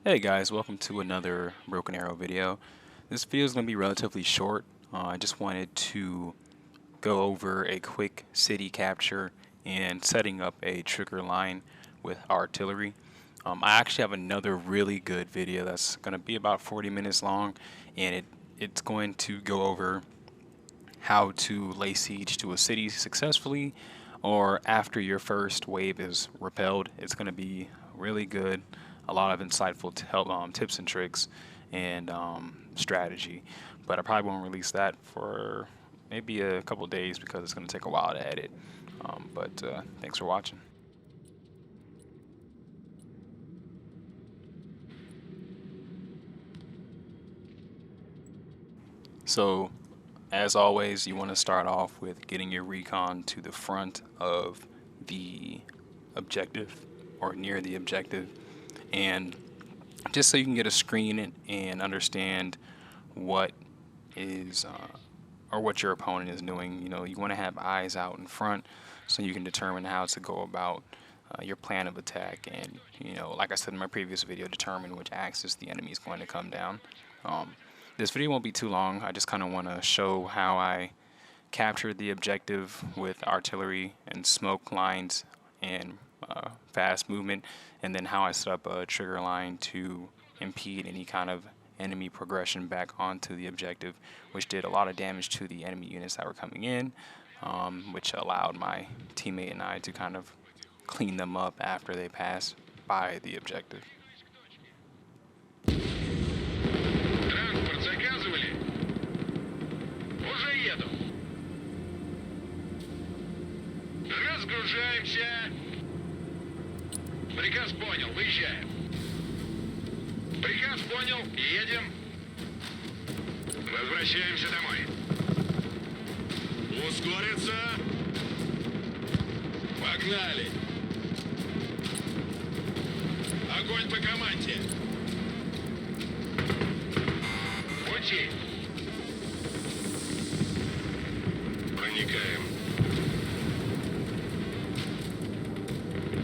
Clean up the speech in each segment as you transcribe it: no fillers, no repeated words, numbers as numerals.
Hey guys, welcome to another Broken Arrow video. This video is going to be relatively short. I just wanted to go over a quick city capture and setting up a trigger line with artillery. I actually have another really good video that's going to be about 40 minutes long, and it's going to go over how to lay siege to a city successfully, or after your first wave is repelled. It's going to be really good. A lot of insightful tips and tricks and strategy. But I probably won't release that for maybe a couple days because it's going to take a while to edit. But thanks for watching. So, as always, you want to start off with getting your recon to the front of the objective or near the objective, and just so you can get a screen and understand what is or what your opponent is doing. You want to have eyes out in front so you can determine how to go about your plan of attack, and like I said in my previous video, determine which axis the enemy is going to come down. This video won't be too long. I just kind of want to show how I captured the objective with artillery and smoke lines and fast movement, and then how I set up a trigger line to impede any kind of enemy progression back onto the objective, which did a lot of damage to the enemy units that were coming in, which allowed my teammate and I to kind of clean them up after they passed by the objective. Транспорт заказывали? Уже еду. Разгружаемся. Приказ понял, выезжаем. Приказ понял, едем. Возвращаемся домой. Ускориться. Погнали. Огонь по команде. Пути. Проникаем.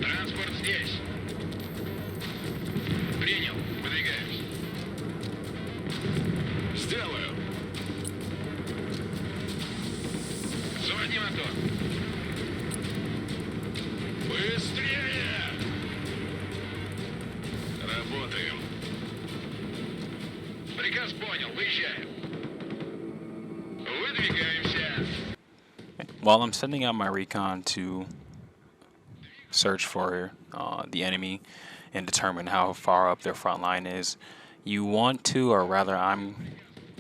Транспорт здесь. Принял. Выдвигаемся. Сделаю. Заводи мотор. Быстрее! Работаем. Приказ понял. Выезжаем. Выдвигаемся. While I'm sending out my recon to search for the enemy and determine how far up their front line is, you want to, or rather I'm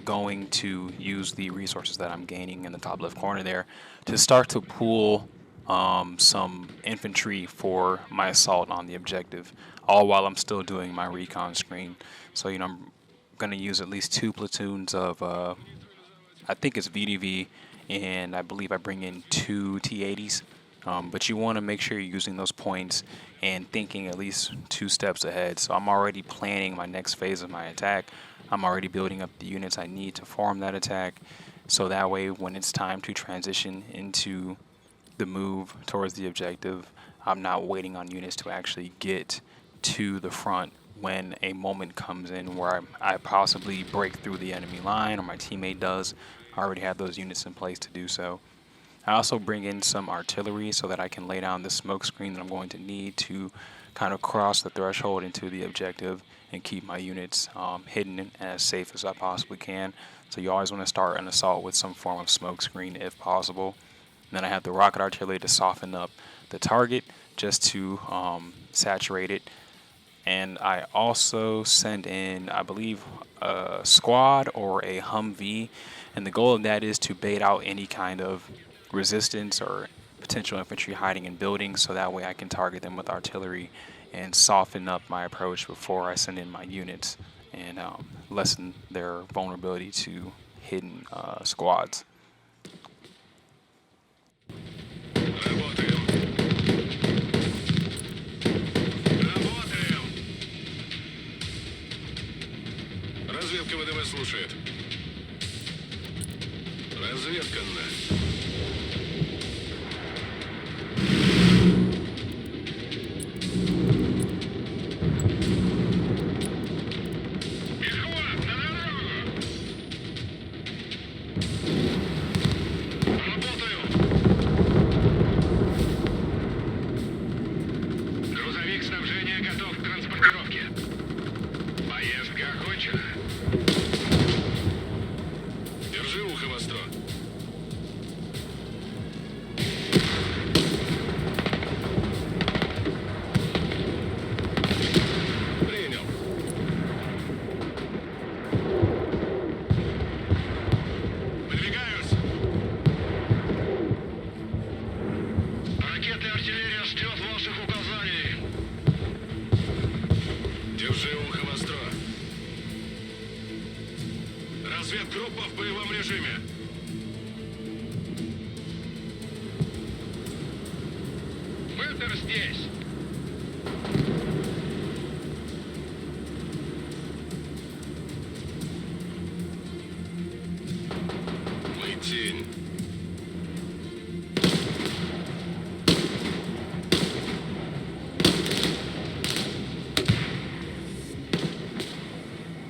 going to use the resources that I'm gaining in the top left corner there to start to pull some infantry for my assault on the objective, all while I'm still doing my recon screen. So I'm going to use at least 2 platoons of I think it's VDV, and I believe I bring in 2 T-80s. But you want to make sure you're using those points and thinking at least 2 steps ahead. So I'm already planning my next phase of my attack. I'm already building up the units I need to form that attack. So that way, when it's time to transition into the move towards the objective, I'm not waiting on units to actually get to the front when a moment comes in where I possibly break through the enemy line, or my teammate does. I already have those units in place to do so. I also bring in some artillery so that I can lay down the smoke screen that I'm going to need to kind of cross the threshold into the objective and keep my units hidden and as safe as I possibly can. So you always want to start an assault with some form of smoke screen if possible. And then I have the rocket artillery to soften up the target just to saturate it. And I also send in, I believe, a squad or a Humvee, and the goal of that is to bait out any kind of resistance or potential infantry hiding in buildings, so that way I can target them with artillery and soften up my approach before I send in my units and lessen their vulnerability to hidden squads. Работаем. Работаем. Разведка ВДВ слушает. Разведка на. Центр здесь. Мы тень.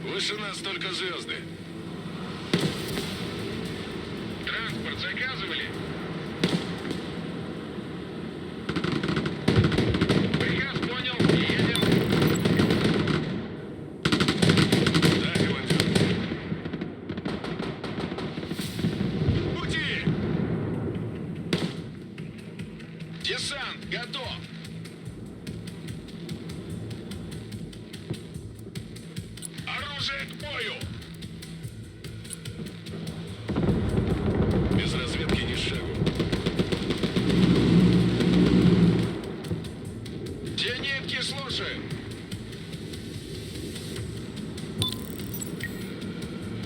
Выше нас только звезды. Транспорт заказывали? Приказ понял. Едем. Да, командир. Пути! Десант готов. Оружие к бою! Без разведки ни шагу. Зенитки слушаем.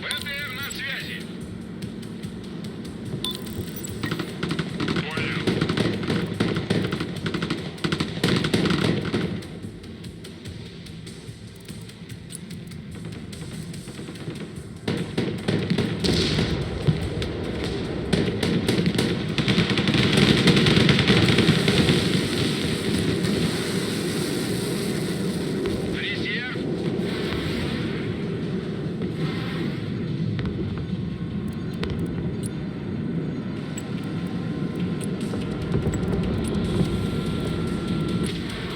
БТР на связи. Понял. Резерв.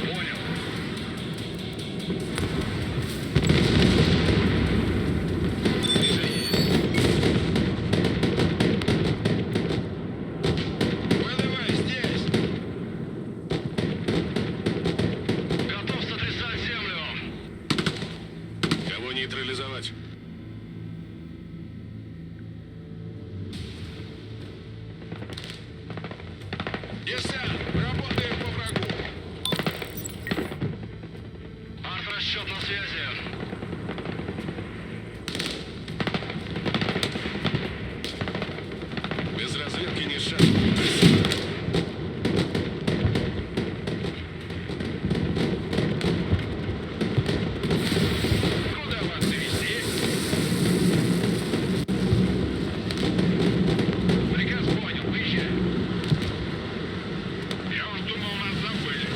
Понял. Выдавай здесь. Готов сотрясать землю. Кого нейтрализовать? Десант, работаем по врагу. Арт-расчет на связи. Без разведки ни шагу. Куда вас завезти? Приказ понял, выезжай. Я уж думал, нас забыли.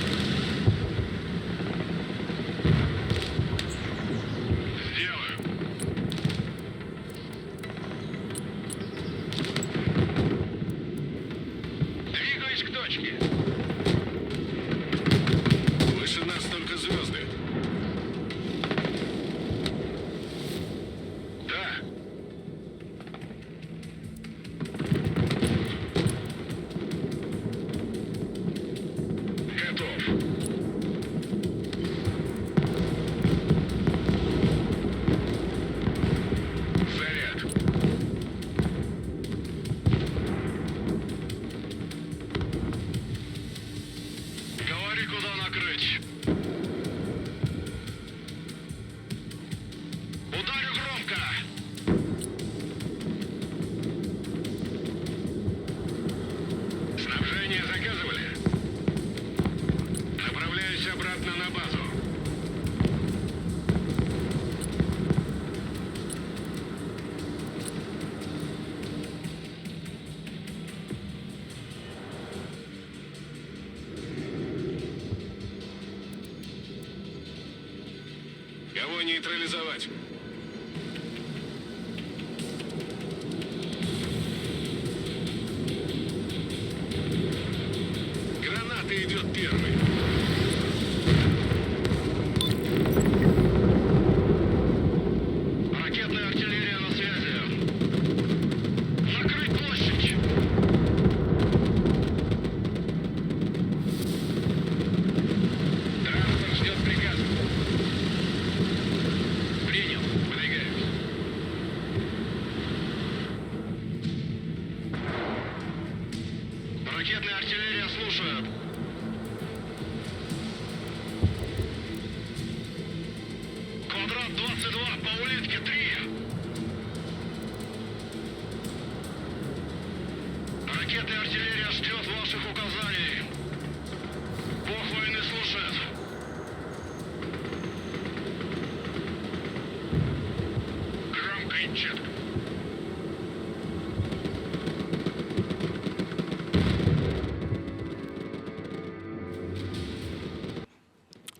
Сделаю. Двигаюсь к точке. Выше нас только звезды. Да. Готов. Заряд. Говори, куда накрыть. Ударю громко. Снабжение заказывали? Направляюсь обратно на базу. Кого нейтрализовать? Граната идет первой. Ракетная артиллерия на связи. Накрыть площадь. Транспорт ждет приказа. Принял. Выдвигаемся. Ракетная артиллерия слушает.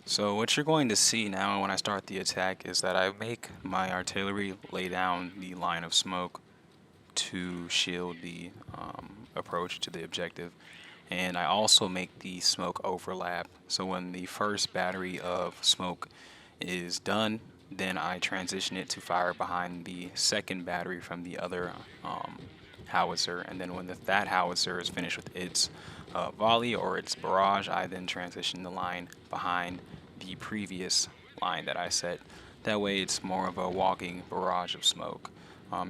So what you're going to see now when I start the attack is that I make my artillery lay down the line of smoke to shield the approach to the objective. And I also make the smoke overlap. So when the first battery of smoke is done, then I transition it to fire behind the second battery from the other howitzer. And then when that howitzer is finished with its volley or its barrage, I then transition the line behind the previous line that I set. That way it's more of a walking barrage of smoke.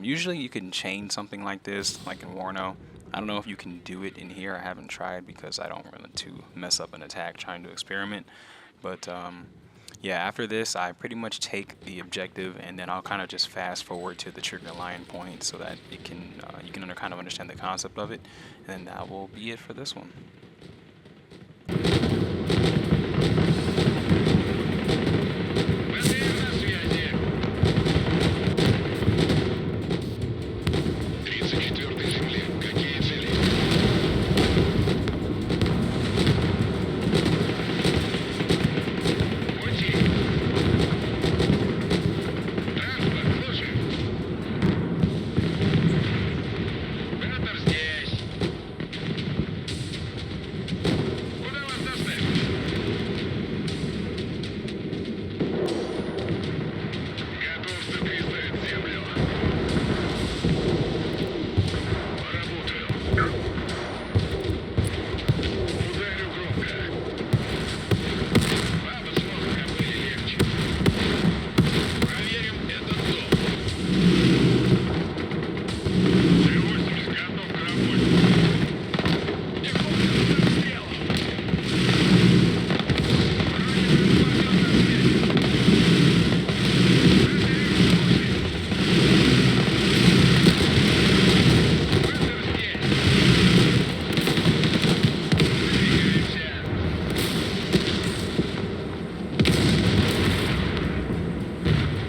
Usually you can chain something like this, like in Warno. I don't know if you can do it in here. I haven't tried because I don't want to mess up an attack trying to experiment. But yeah, after this, I pretty much take the objective and then I'll kind of just fast forward to the trigger line point so that it can you can kind of understand the concept of it. And that will be it for this one. БТР на связи. 34-й земле. Какие цели? Пути. Транспорт, слушаю. Оператор здесь. Куда вас доставить? Готов сокрестать землю. Поработаю. Ударю громко. Баба сможет кобыле легче. Проверим этот дом. Т-80 готов к работе. Пехота под обстрелом.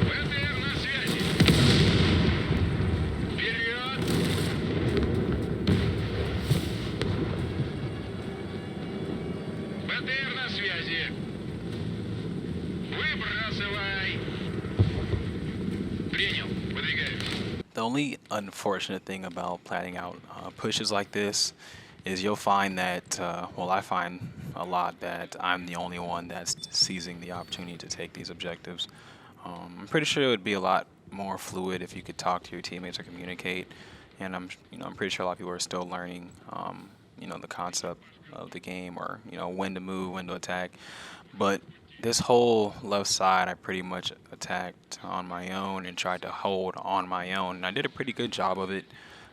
Бронетранспортер на связи. БТР на связи. Вперед! БТР на связи. Выбрасывай. Принял. Выдвигаюсь. The only unfortunate thing about planning out pushes like this is you'll find that, well, I find a lot that I'm the only one that's seizing the opportunity to take these objectives. I'm pretty sure it would be a lot more fluid if you could talk to your teammates or communicate. And I'm pretty sure a lot of people are still learning, the concept of the game or, when to move, when to attack. But this whole left side, I pretty much attacked on my own and tried to hold on my own. And I did a pretty good job of it.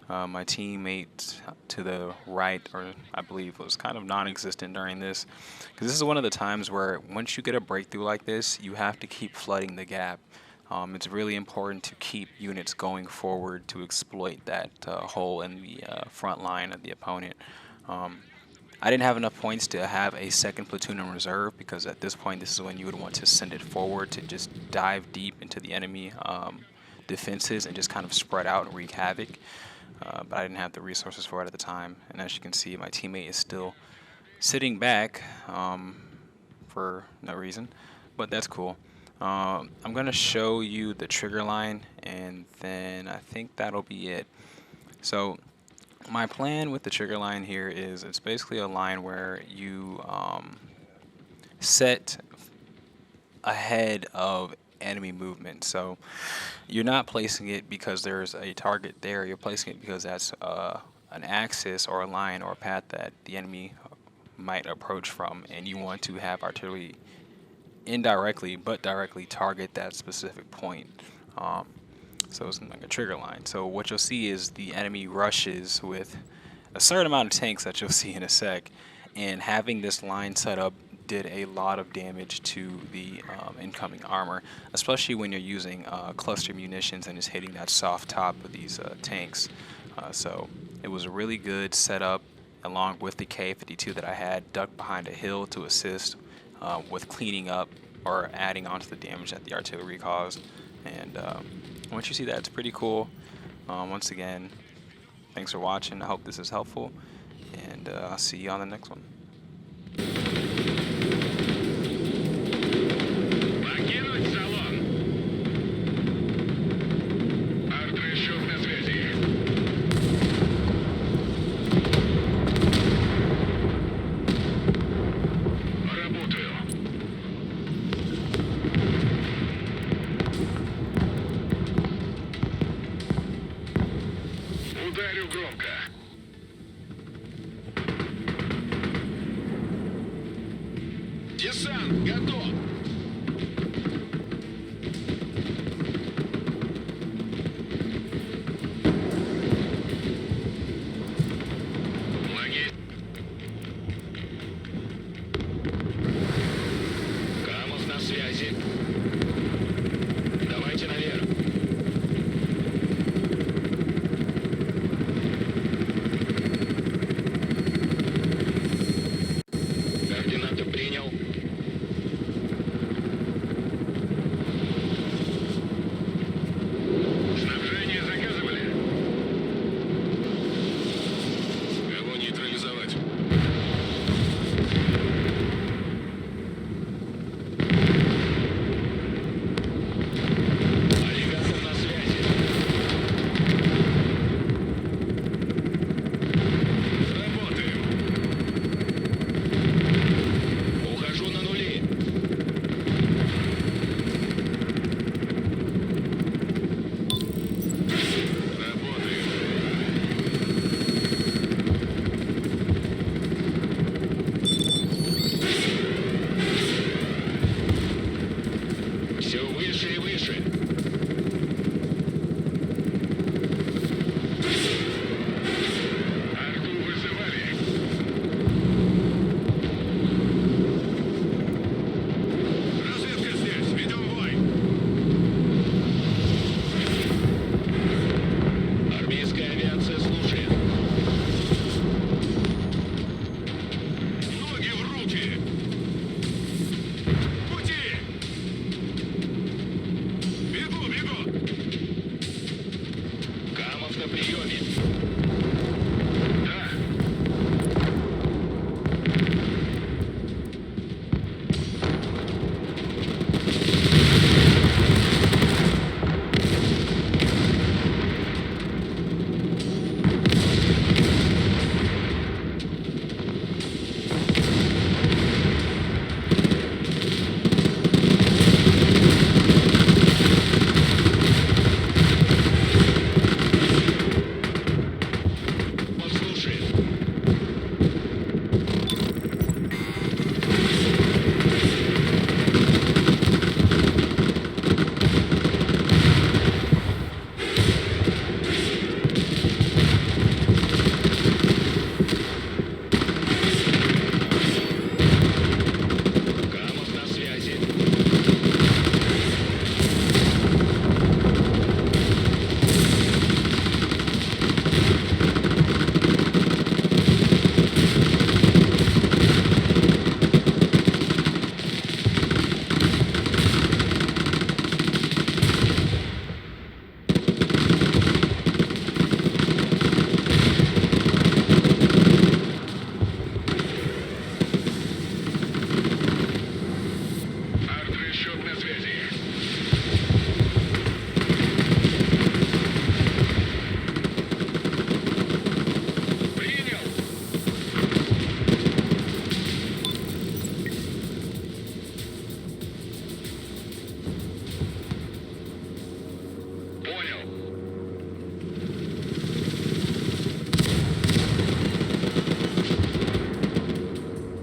My teammate to the right, or I believe, was kind of non-existent during this. Because this is one of the times where once you get a breakthrough like this, you have to keep flooding the gap. It's really important to keep units going forward to exploit that hole in the front line of the opponent. I didn't have enough points to have a second platoon in reserve because at this point this is when you would want to send it forward to just dive deep into the enemy defenses and just kind of spread out and wreak havoc. But I didn't have the resources for it at the time. And as you can see, my teammate is still sitting back for no reason, but that's cool. I'm going to show you the trigger line and then I think that'll be it. So my plan with the trigger line here is it's basically a line where you set ahead of enemy movement. So you're not placing it because there's a target there. You're placing it because that's an axis or a line or a path that the enemy might approach from, and you want to have artillery indirectly but directly target that specific point. So it's like a trigger line. So what you'll see is the enemy rushes with a certain amount of tanks that you'll see in a sec, and having this line set up did a lot of damage to the incoming armor, especially when you're using cluster munitions and is hitting that soft top of these tanks. So it was a really good setup, along with the K-52 that I had ducked behind a hill to assist with cleaning up or adding on to the damage that the artillery caused. And once you see that, it's pretty cool. Once again, thanks for watching. I hope this is helpful, and I'll see you on the next one. Десант готов.